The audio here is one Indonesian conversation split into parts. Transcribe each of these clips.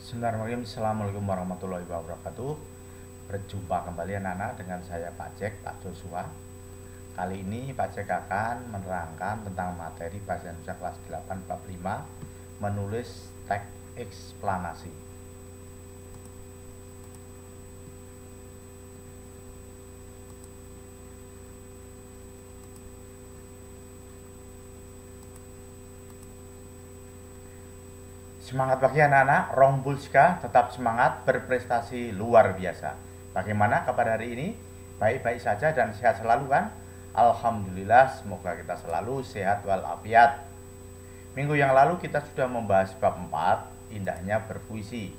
Bismillahirrahmanirrahim. Assalamualaikum warahmatullahi wabarakatuh. Berjumpa kembali anak-anak dengan saya Pak Jack, Pak Joshua. Kali ini Pak Jack akan menerangkan tentang materi bahasa Indonesia kelas 8 bab 5, menulis teks eksplanasi. Semangat pagi anak-anak, Rombulska tetap semangat, berprestasi luar biasa. Bagaimana kabar hari ini? Baik-baik saja dan sehat selalu kan? Alhamdulillah, semoga kita selalu sehat walafiat. Minggu yang lalu kita sudah membahas bab 4, indahnya berpuisi.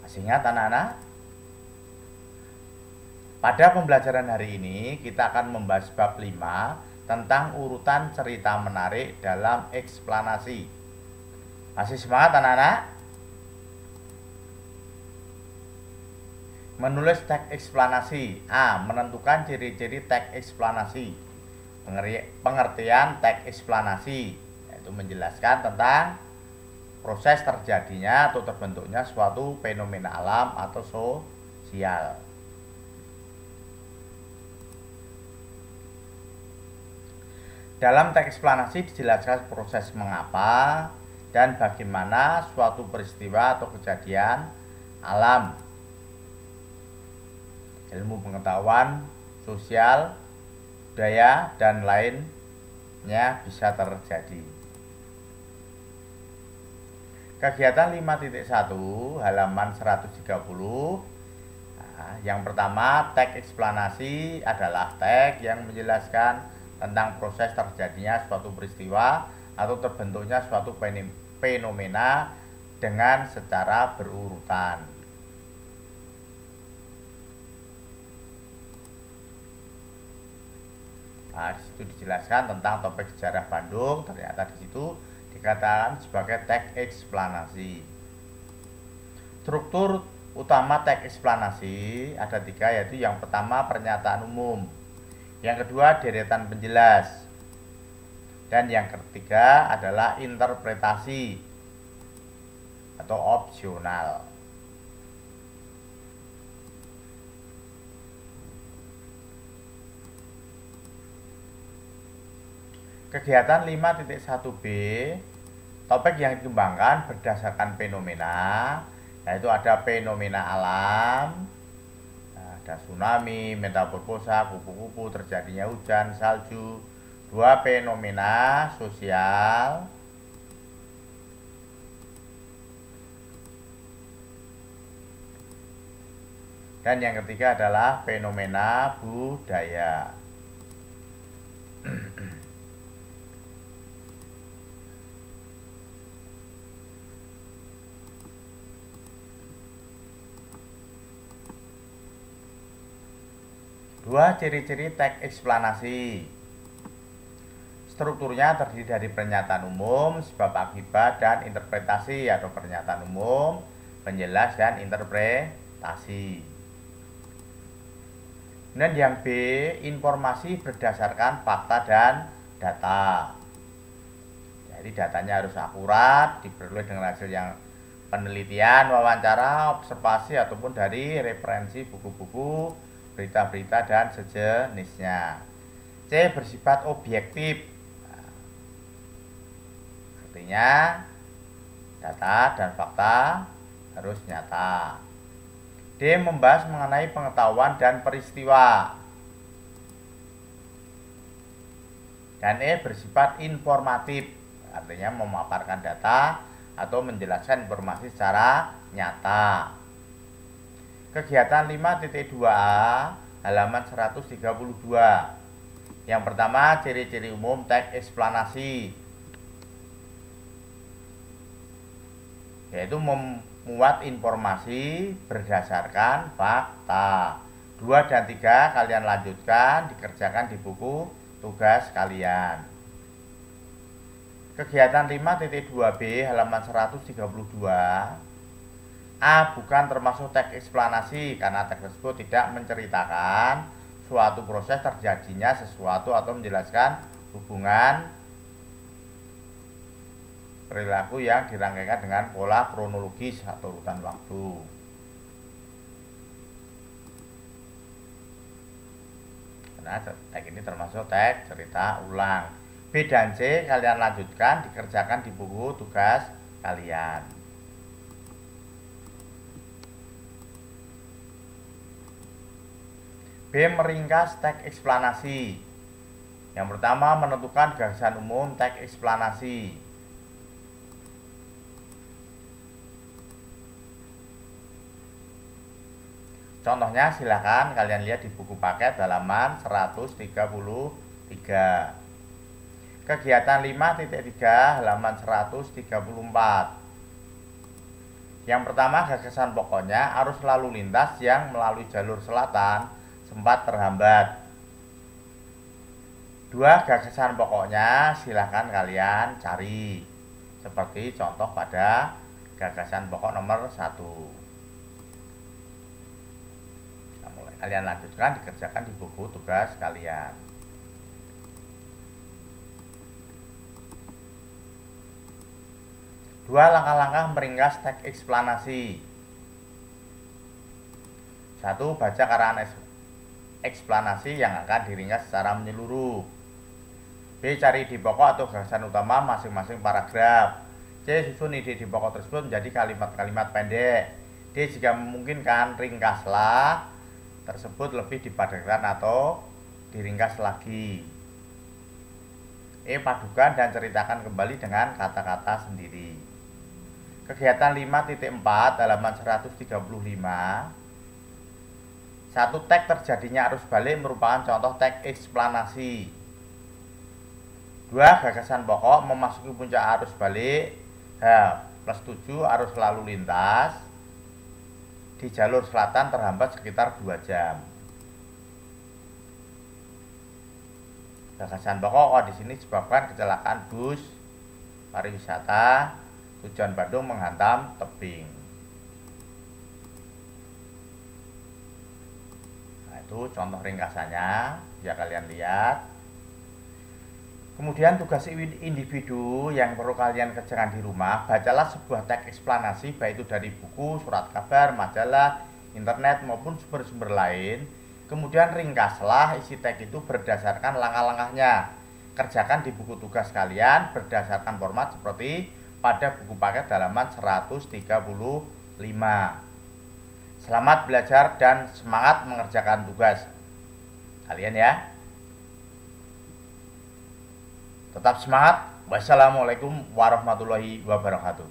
Masih ingat anak-anak? Pada pembelajaran hari ini kita akan membahas bab 5 tentang urutan cerita menarik dalam eksplanasi. Masih semangat anak-anak? Menulis teks eksplanasi. A. Menentukan ciri-ciri teks eksplanasi. Pengertian teks eksplanasi yaitu menjelaskan tentang proses terjadinya atau terbentuknya suatu fenomena alam atau sosial. Dalam teks eksplanasi dijelaskan proses mengapa dan bagaimana suatu peristiwa atau kejadian alam, ilmu pengetahuan, sosial, budaya, dan lainnya bisa terjadi. Kegiatan 5.1 halaman 130. Nah, yang pertama, teks eksplanasi adalah teks yang menjelaskan tentang proses terjadinya suatu peristiwa atau terbentuknya suatu fenomena dengan secara berurutan. Nah, di situ dijelaskan tentang topik sejarah Bandung, ternyata di situ dikatakan sebagai teks eksplanasi. Struktur utama teks eksplanasi ada 3, yaitu yang pertama pernyataan umum, yang kedua deretan penjelas, dan yang ketiga adalah interpretasi atau opsional. Kegiatan 5.1b, topik yang dikembangkan berdasarkan fenomena, yaitu ada fenomena alam, ada tsunami, metamorfosa, kupu-kupu, terjadinya hujan, salju. 2 fenomena sosial, dan yang ketiga adalah fenomena budaya. Dua ciri-ciri teks eksplanasi. Strukturnya terdiri dari pernyataan umum, sebab akibat, dan interpretasi atau pernyataan umum, penjelas, dan interpretasi. Kemudian yang B, informasi berdasarkan fakta dan data. Jadi datanya harus akurat, diperoleh dengan hasil yang penelitian, wawancara, observasi, ataupun dari referensi buku-buku, berita-berita, dan sejenisnya. C, bersifat objektif. Artinya data dan fakta harus nyata. D, membahas mengenai pengetahuan dan peristiwa. Dan E, bersifat informatif. Artinya memaparkan data atau menjelaskan informasi secara nyata. Kegiatan 5.2a halaman 132. Yang pertama, ciri-ciri umum teks eksplanasi, yaitu memuat informasi berdasarkan fakta. 2 dan 3 kalian lanjutkan, dikerjakan di buku tugas kalian. Kegiatan 5.2b halaman 132. A, bukan termasuk teks eksplanasi karena teks tersebut tidak menceritakan suatu proses terjadinya sesuatu atau menjelaskan hubungan perilaku yang dirangkaikan dengan pola kronologis atau urutan waktu. Nah, tag ini termasuk tag cerita ulang. B dan C kalian lanjutkan dikerjakan di buku tugas kalian. B. Meringkas teks eksplanasi. Yang pertama, menentukan gagasan umum teks eksplanasi. Contohnya silahkan kalian lihat di buku paket halaman 133. Kegiatan 5.3 halaman 134. Yang pertama, gagasan pokoknya arus lalu lintas yang melalui jalur selatan sempat terhambat. 2. Gagasan pokoknya silahkan kalian cari, seperti contoh pada gagasan pokok nomor 1. Kalian lanjutkan dikerjakan di buku tugas kalian. Dua, langkah-langkah meringkas teks eksplanasi. 1. Baca karangan eksplanasi yang akan diringkas secara menyeluruh. B. Cari di pokok atau gagasan utama masing-masing paragraf. C. Susun ide di pokok tersebut menjadi kalimat-kalimat pendek. D. Jika memungkinkan, ringkaslah tersebut lebih dipadatkan atau diringkas lagi. E. Padukan dan ceritakan kembali dengan kata-kata sendiri. Kegiatan 5.4 halaman 135. 1. Teks terjadinya arus balik merupakan contoh teks eksplanasi. 2. Gagasan pokok memasuki puncak arus balik H+7 arus lalu lintas di jalur selatan terhambat sekitar 2 jam. Gagasan pokok di sini disebabkan kecelakaan bus pariwisata tujuan Bandung menghantam tebing. Nah, itu contoh ringkasannya, ya kalian lihat. Kemudian tugas individu yang perlu kalian kerjakan di rumah, bacalah sebuah teks eksplanasi baik itu dari buku, surat kabar, majalah, internet maupun sumber-sumber lain. Kemudian ringkaslah isi teks itu berdasarkan langkah-langkahnya. Kerjakan di buku tugas kalian berdasarkan format seperti pada buku paket halaman 135. Selamat belajar dan semangat mengerjakan tugas kalian ya. Tetap semangat. Wassalamualaikum warahmatullahi wabarakatuh.